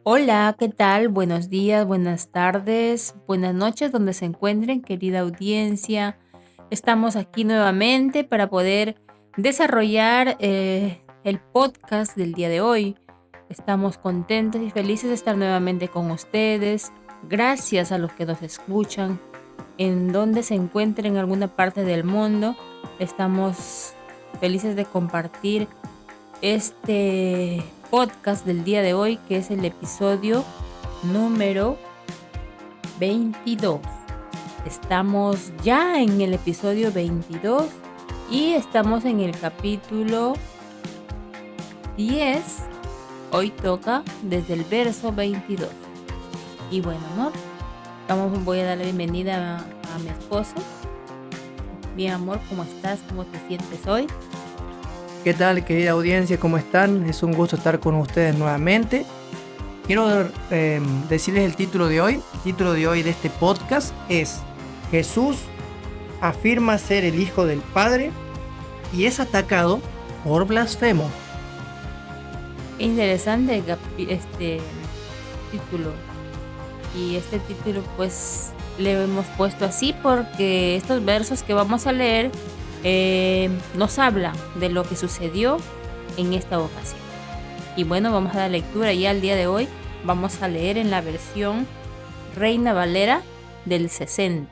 Hola, ¿qué tal? Buenos días, buenas tardes, buenas noches, donde se encuentren, querida audiencia. Estamos aquí nuevamente para poder desarrollar el podcast del día de hoy. Estamos contentos y felices de estar nuevamente con ustedes. Gracias a los que nos escuchan, en donde se encuentren en alguna parte del mundo. Estamos felices de compartir este podcast del día de hoy, que es el episodio número 22. Estamos ya en el episodio 22 y estamos en el capítulo 10. Hoy toca desde el verso 22. Y bueno, amor, voy a dar la bienvenida a mi esposo. Bien, amor, ¿cómo estás? ¿Cómo te sientes hoy? ¿Qué tal, querida audiencia? ¿Cómo están? Es un gusto estar con ustedes nuevamente. Quiero decirles el título de hoy. El título de hoy de este podcast es Jesús afirma ser el Hijo del Padre y es atacado por blasfemo. Interesante este título. Y este título pues le hemos puesto así porque estos versos que vamos a leer nos habla de lo que sucedió en esta ocasión. Y bueno, vamos a dar lectura ya al día de hoy. Vamos a leer en la versión Reina Valera del 60.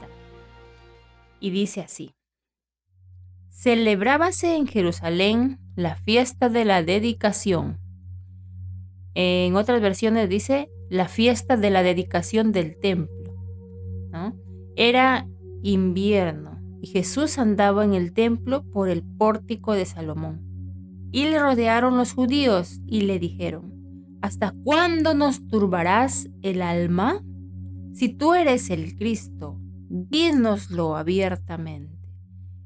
Y dice así: celebrábase en Jerusalén la fiesta de la dedicación. En otras versiones dice la fiesta de la dedicación del templo, ¿no? Era invierno y Jesús andaba en el templo por el pórtico de Salomón. Y le rodearon los judíos y le dijeron: ¿hasta cuándo nos turbarás el alma? Si tú eres el Cristo, dínoslo abiertamente.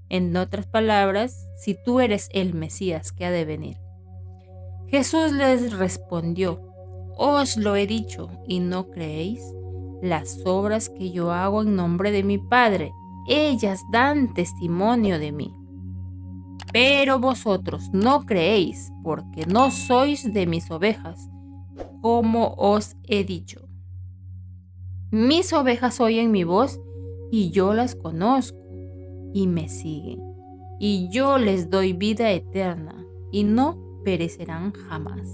En otras palabras, si tú eres el Mesías que ha de venir. Jesús les respondió: os lo he dicho y no creéis. Las obras que yo hago en nombre de mi Padre, ellas dan testimonio de mí. Pero vosotros no creéis, porque no sois de mis ovejas, como os he dicho. Mis ovejas oyen mi voz, y yo las conozco, y me siguen. Y yo les doy vida eterna, y no perecerán jamás,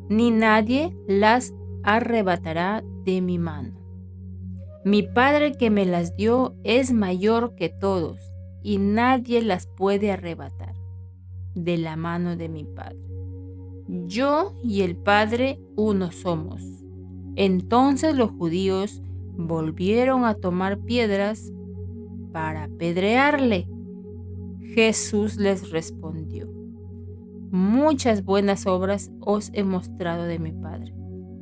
ni nadie las arrebatará de mi mano. Mi Padre que me las dio es mayor que todos, y nadie las puede arrebatar de la mano de mi Padre. Yo y el Padre uno somos. Entonces los judíos volvieron a tomar piedras para apedrearle. Jesús les respondió: muchas buenas obras os he mostrado de mi Padre.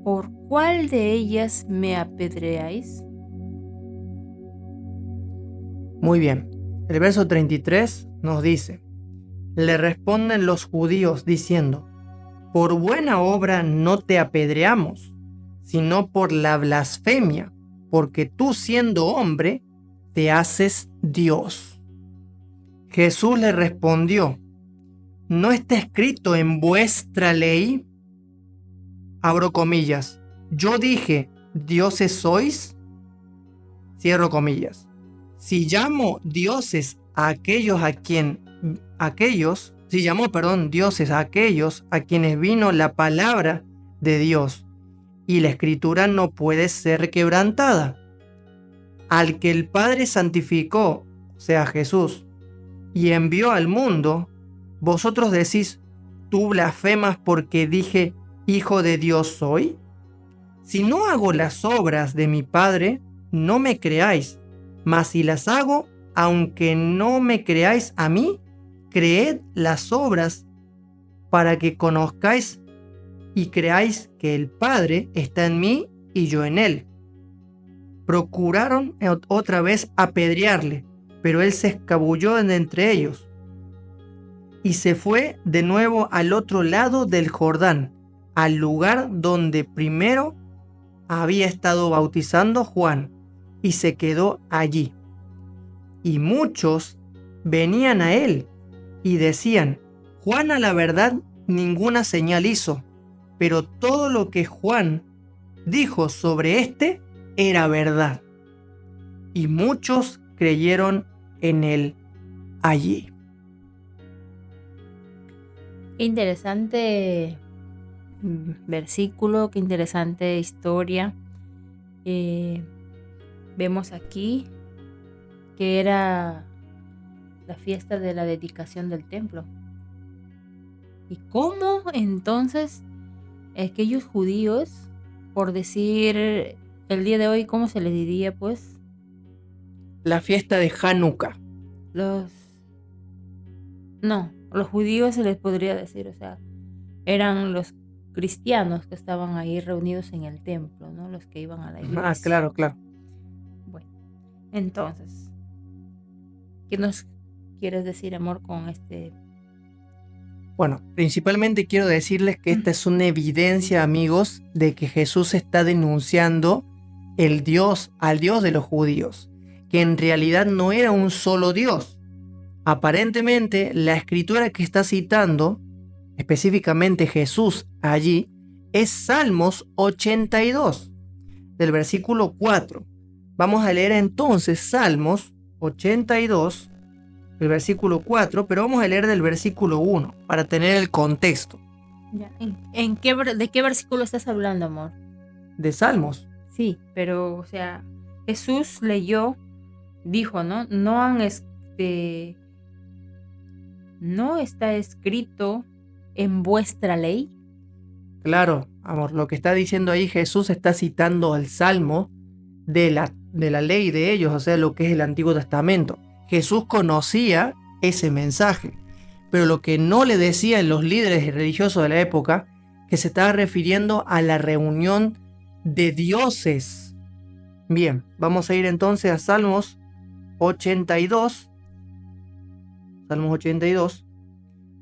¿Por cuál de ellas me apedreáis? Muy bien. El verso 33 nos dice: le responden los judíos diciendo: por buena obra no te apedreamos, sino por la blasfemia, porque tú siendo hombre, te haces Dios. Jesús le respondió: ¿no está escrito en vuestra ley? Abro comillas. Yo dije, ¿dioses sois? Cierro comillas. Si llamo dioses a aquellos dioses a aquellos a quienes vino la palabra de Dios, y la escritura no puede ser quebrantada. Al que el Padre santificó, o sea Jesús, y envió al mundo, vosotros decís: ¿tú blasfemas porque dije, Hijo de Dios soy? Si no hago las obras de mi Padre, no me creáis, mas si las hago, aunque no me creáis a mí, creed las obras para que conozcáis y creáis que el Padre está en mí y yo en él. Procuraron otra vez apedrearle, pero él se escabulló de entre ellos y se fue de nuevo al otro lado del Jordán, al lugar donde primero había estado bautizando Juan, y se quedó allí. Y muchos venían a él y decían: Juan a la verdad ninguna señal hizo, pero todo lo que Juan dijo sobre éste era verdad. Y muchos creyeron en él allí. Qué interesante versículo, qué interesante historia. Vemos aquí que era la fiesta de la dedicación del templo. ¿Y cómo entonces aquellos judíos, por decir el día de hoy, cómo se les diría pues? La fiesta de Hanukkah. Los judíos se les podría decir, o sea, eran los cristianos que estaban ahí reunidos en el templo, ¿no? Los que iban a la iglesia. Ah, claro, claro. Bueno, entonces, ¿qué nos quieres decir, amor, con este? Bueno, principalmente quiero decirles que esta es una evidencia, amigos, de que Jesús está denunciando al Dios de los judíos, que en realidad no era un solo Dios. Aparentemente, la escritura que está citando, específicamente Jesús allí, es Salmos 82, del versículo 4. Vamos a leer entonces Salmos 82, el versículo 4, pero vamos a leer del versículo 1 para tener el contexto. ¿De qué versículo estás hablando, amor? De Salmos. Sí, pero, o sea, Jesús dijo, ¿no? ¿No está escrito en vuestra ley? Claro, amor, lo que está diciendo ahí Jesús está citando al Salmo de la ley de ellos, o sea, lo que es el Antiguo Testamento. Jesús conocía ese mensaje, pero lo que no le decían los líderes religiosos de la época, que se estaba refiriendo a la reunión de dioses. Bien, vamos a ir entonces a Salmos 82,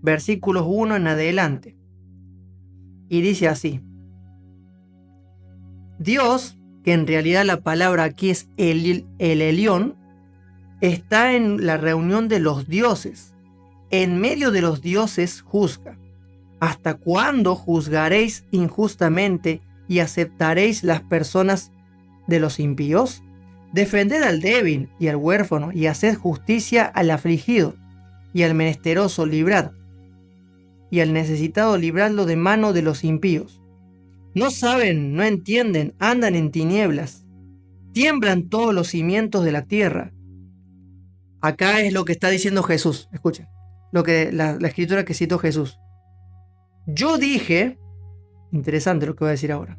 versículos 1 en adelante. Y dice así: Dios, que en realidad la palabra aquí es el Elión, está en la reunión de los dioses. En medio de los dioses juzga. ¿Hasta cuándo juzgaréis injustamente y aceptaréis las personas de los impíos? Defended al débil y al huérfano y haced justicia al afligido y al menesteroso librad, y al necesitado libradlo de mano de los impíos. No saben, no entienden, andan en tinieblas, tiemblan todos los cimientos de la tierra. Acá es lo que está diciendo Jesús, escuchen, lo que la escritura que citó Jesús. Yo dije, interesante lo que voy a decir ahora.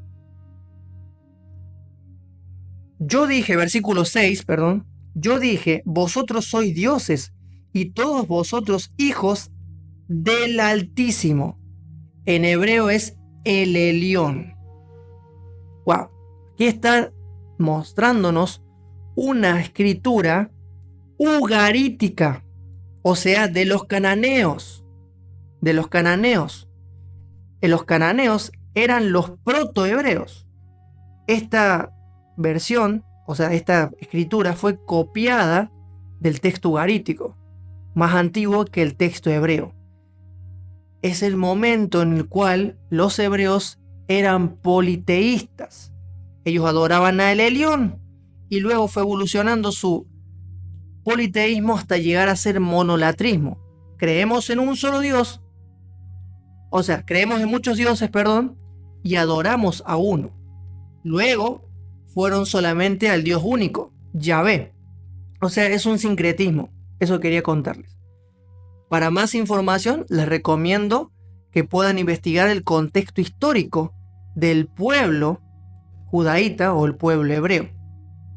Yo dije, versículo 6, perdón, yo dije, vosotros sois dioses y todos vosotros hijos del Altísimo. En hebreo es el Elión. Wow, aquí está mostrándonos una escritura ugarítica, o sea, de los cananeos. Los cananeos eran los protohebreos. Esta versión, o sea, esta escritura fue copiada del texto ugarítico, más antiguo que el texto hebreo. Es el momento en el cual los hebreos eran politeístas. Ellos adoraban a el Elión y luego fue evolucionando su politeísmo hasta llegar a ser monolatrismo. Creemos en un solo Dios, o sea, creemos en muchos dioses, y adoramos a uno. Luego fueron solamente al Dios único, Yahvé. O sea, es un sincretismo. Eso quería contarles. Para más información, les recomiendo que puedan investigar el contexto histórico del pueblo judaíta o el pueblo hebreo.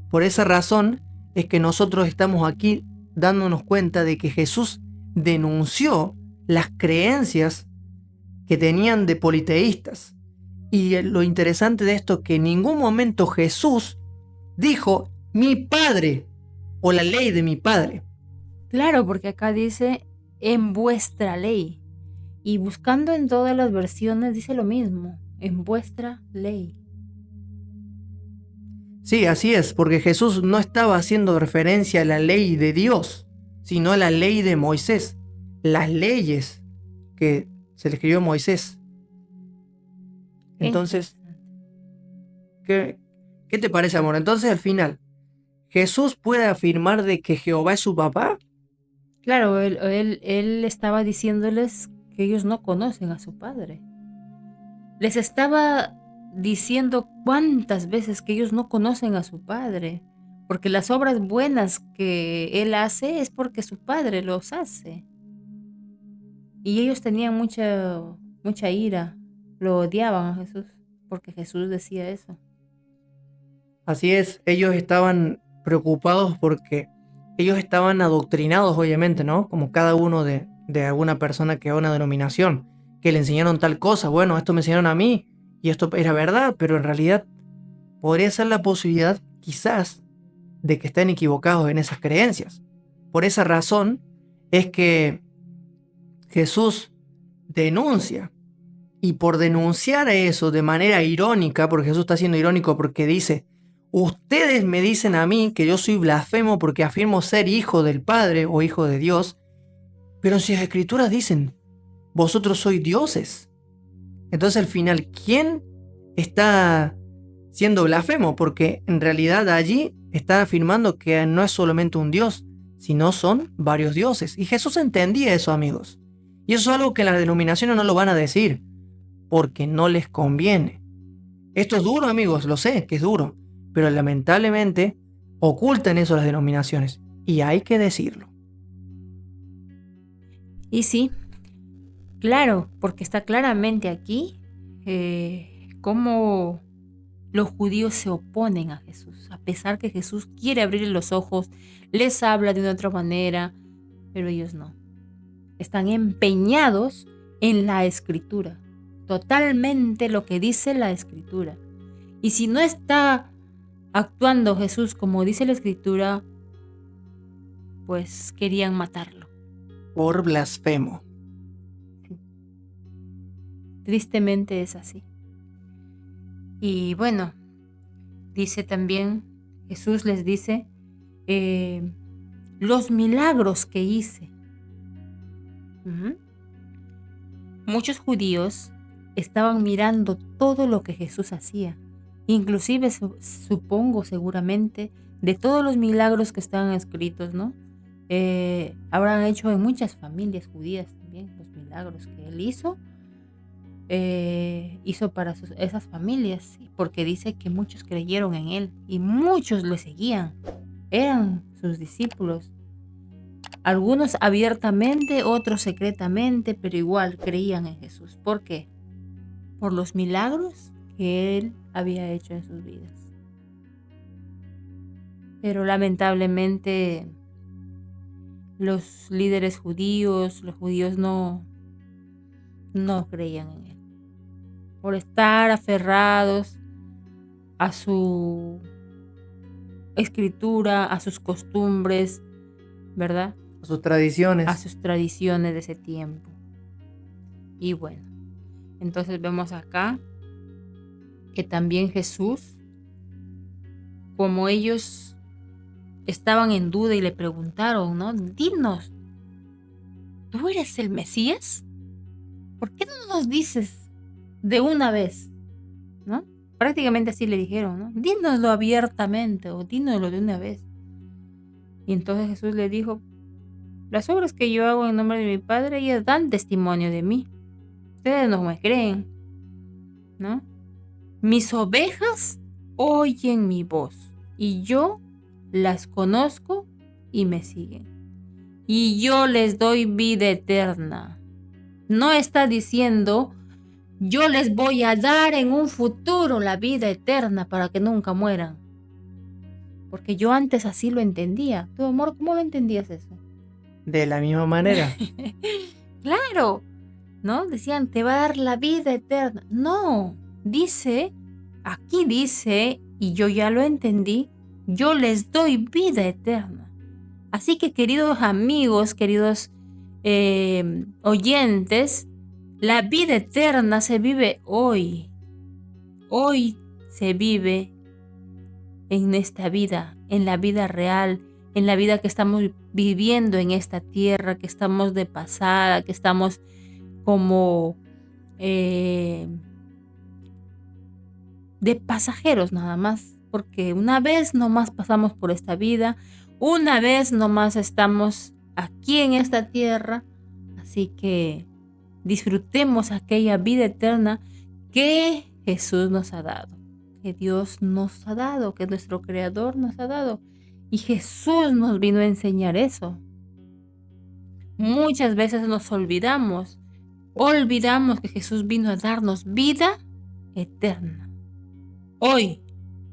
Por esa razón es que nosotros estamos aquí dándonos cuenta de que Jesús denunció las creencias que tenían de politeístas. Y lo interesante de esto es que en ningún momento Jesús dijo mi padre o la ley de mi padre. Claro, porque acá dice en vuestra ley. Y buscando en todas las versiones dice lo mismo, en vuestra ley. Sí, así es, porque Jesús no estaba haciendo referencia a la ley de Dios, sino a la ley de Moisés, las leyes que se le escribió a Moisés. Entonces, ¿Qué te parece, amor? Entonces, al final, ¿Jesús puede afirmar de que Jehová es su papá? Claro, él estaba diciéndoles que ellos no conocen a su padre. Les estaba diciendo cuántas veces que ellos no conocen a su padre, porque las obras buenas que él hace es porque su padre los hace. Y ellos tenían mucha ira, lo odiaban a Jesús, porque Jesús decía eso. Así es, ellos estaban preocupados porque ellos estaban adoctrinados, obviamente, ¿no? Como cada uno de alguna persona que va a una denominación, que le enseñaron tal cosa, bueno, esto me enseñaron a mí y esto era verdad, pero en realidad podría ser la posibilidad, quizás, de que estén equivocados en esas creencias. Por esa razón es que Jesús denuncia. Y por denunciar eso de manera irónica, porque Jesús está siendo irónico porque dice, ustedes me dicen a mí que yo soy blasfemo porque afirmo ser hijo del Padre o hijo de Dios, pero si las escrituras dicen, vosotros sois dioses. Entonces al final, ¿quién está siendo blasfemo? Porque en realidad allí está afirmando que no es solamente un Dios, sino son varios dioses. Y Jesús entendía eso, amigos. Y eso es algo que las denominaciones no lo van a decir, porque no les conviene. Esto es duro, amigos, lo sé que es duro, pero lamentablemente ocultan eso las denominaciones y hay que decirlo. Y sí, claro, porque está claramente aquí cómo los judíos se oponen a Jesús, a pesar que Jesús quiere abrir los ojos, les habla de una otra manera, pero ellos no. Están empeñados en la escritura, totalmente lo que dice la escritura. Y si no está actuando Jesús como dice la escritura, pues querían matarlo. Por blasfemo. Tristemente es así. Y bueno, dice también, Jesús les dice, los milagros que hice. Muchos judíos estaban mirando todo lo que Jesús hacía. Inclusive supongo seguramente de todos los milagros que están escritos, ¿no? Habrán hecho en muchas familias judías también los milagros que él hizo para esas familias, porque dice que muchos creyeron en él y muchos le seguían, eran sus discípulos, algunos abiertamente, otros secretamente, pero igual creían en Jesús. ¿Por qué? Por los milagros que él había hecho en sus vidas. Pero lamentablemente los líderes judíos, los judíos no creían en él, por estar aferrados a su escritura, a sus costumbres, ¿verdad? A sus tradiciones. A sus tradiciones de ese tiempo. Y bueno, entonces vemos acá que también Jesús, como ellos estaban en duda y le preguntaron, ¿no? Dinos, ¿tú eres el Mesías? ¿Por qué no nos dices de una vez? ¿No? Prácticamente así le dijeron, ¿no? Dínoslo abiertamente o dínoslo de una vez. Y entonces Jesús le dijo, las obras que yo hago en nombre de mi Padre, ellas dan testimonio de mí. Ustedes no me creen, ¿no? Mis ovejas oyen mi voz y yo las conozco y me siguen. Y yo les doy vida eterna. No está diciendo, yo les voy a dar en un futuro la vida eterna para que nunca mueran. Porque yo antes así lo entendía. ¿Tu amor, cómo lo entendías eso? De la misma manera. Claro, ¿no? Decían, te va a dar la vida eterna. No, dice, aquí dice, y yo ya lo entendí, yo les doy vida eterna. Así que, queridos amigos, queridos oyentes, la vida eterna se vive hoy. Hoy se vive en esta vida, en la vida real, en la vida que estamos viviendo en esta tierra, que estamos de pasada, que estamos como de pasajeros nada más, porque una vez nomás pasamos por esta vida, una vez nomás estamos aquí en esta tierra, así que disfrutemos aquella vida eterna que Jesús nos ha dado, que Dios nos ha dado, que nuestro Creador nos ha dado. Y Jesús nos vino a enseñar eso. Muchas veces nos olvidamos que Jesús vino a darnos vida eterna. Hoy,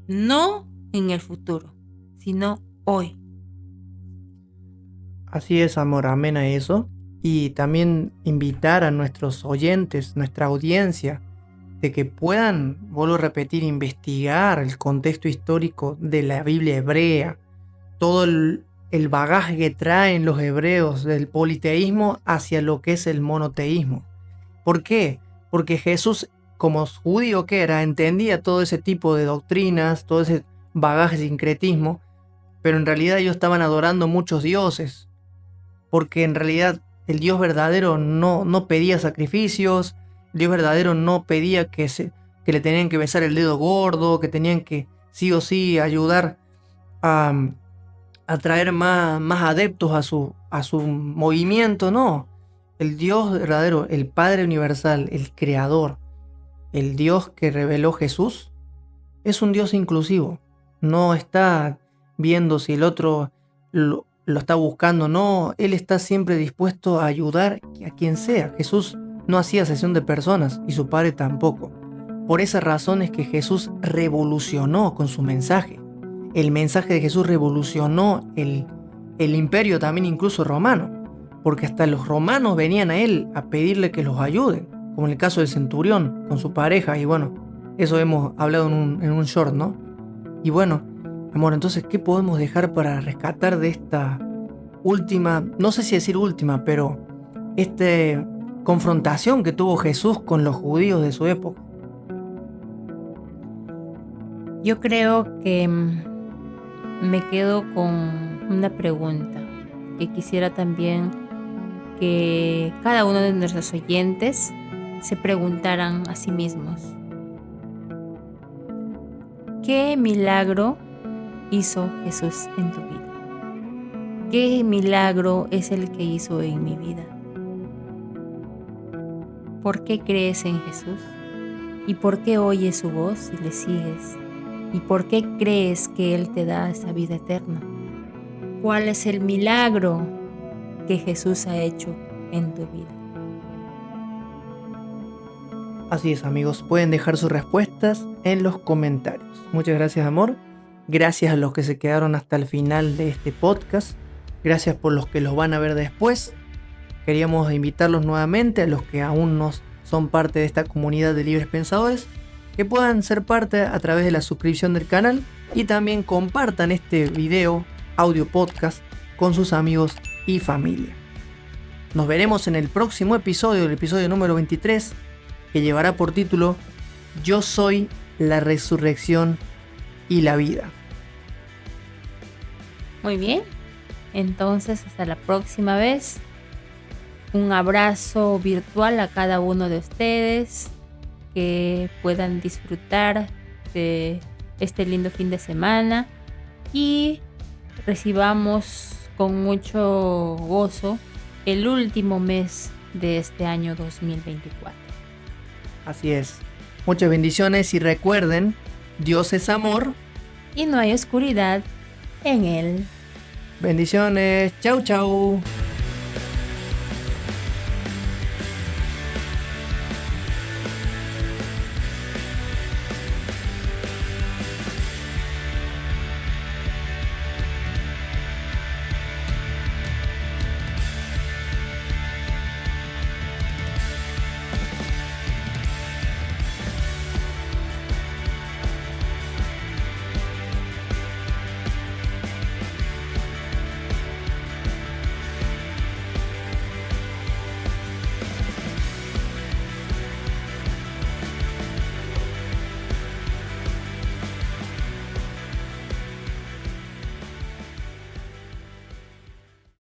no en el futuro, sino hoy. Así es, amor, amén a eso. Y también invitar a nuestros oyentes, nuestra audiencia, de que puedan, vuelvo a repetir, investigar el contexto histórico de la Biblia hebrea, todo el bagaje que traen los hebreos del politeísmo hacia lo que es el monoteísmo. ¿Por qué? Porque Jesús, como judío que era, entendía todo ese tipo de doctrinas, todo ese bagaje de sincretismo, pero en realidad ellos estaban adorando muchos dioses, porque en realidad el Dios verdadero no pedía sacrificios, el Dios verdadero no pedía que le tenían que besar el dedo gordo, que tenían que sí o sí ayudar a traer más adeptos a su movimiento, no. El Dios verdadero, el Padre universal, el Creador, el Dios que reveló Jesús, es un Dios inclusivo. No está viendo si el otro lo está buscando, no. Él está siempre dispuesto a ayudar a quien sea. Jesús no hacía acepción de personas y su Padre tampoco. Por esa razón es que Jesús revolucionó con su mensaje. El mensaje de Jesús revolucionó el imperio también incluso romano, porque hasta los romanos venían a él a pedirle que los ayuden, como en el caso del centurión con su pareja, y bueno, eso hemos hablado en un short, ¿no? Y bueno, amor, entonces, ¿qué podemos dejar para rescatar de esta última, no sé si decir última, pero esta confrontación que tuvo Jesús con los judíos de su época? Yo creo que me quedo con una pregunta que quisiera también que cada uno de nuestros oyentes se preguntaran a sí mismos. ¿Qué milagro hizo Jesús en tu vida? ¿Qué milagro es el que hizo en mi vida? ¿Por qué crees en Jesús? ¿Y por qué oyes su voz y le sigues? ¿Y por qué crees que Él te da esa vida eterna? ¿Cuál es el milagro que Jesús ha hecho en tu vida? Así es, amigos, pueden dejar sus respuestas en los comentarios. Muchas gracias, amor. Gracias a los que se quedaron hasta el final de este podcast. Gracias por los que los van a ver después. Queríamos invitarlos nuevamente a los que aún no son parte de esta comunidad de libres pensadores, que puedan ser parte a través de la suscripción del canal y también compartan este video, audio podcast, con sus amigos y familia. Nos veremos en el próximo episodio, el episodio número 23, que llevará por título Yo soy la resurrección y la vida. Muy bien, entonces hasta la próxima vez. Un abrazo virtual a cada uno de ustedes, que puedan disfrutar de este lindo fin de semana y recibamos con mucho gozo el último mes de este año 2024. Así es. Muchas bendiciones y recuerden, Dios es amor Y no hay oscuridad en él. Bendiciones. Chau, chau.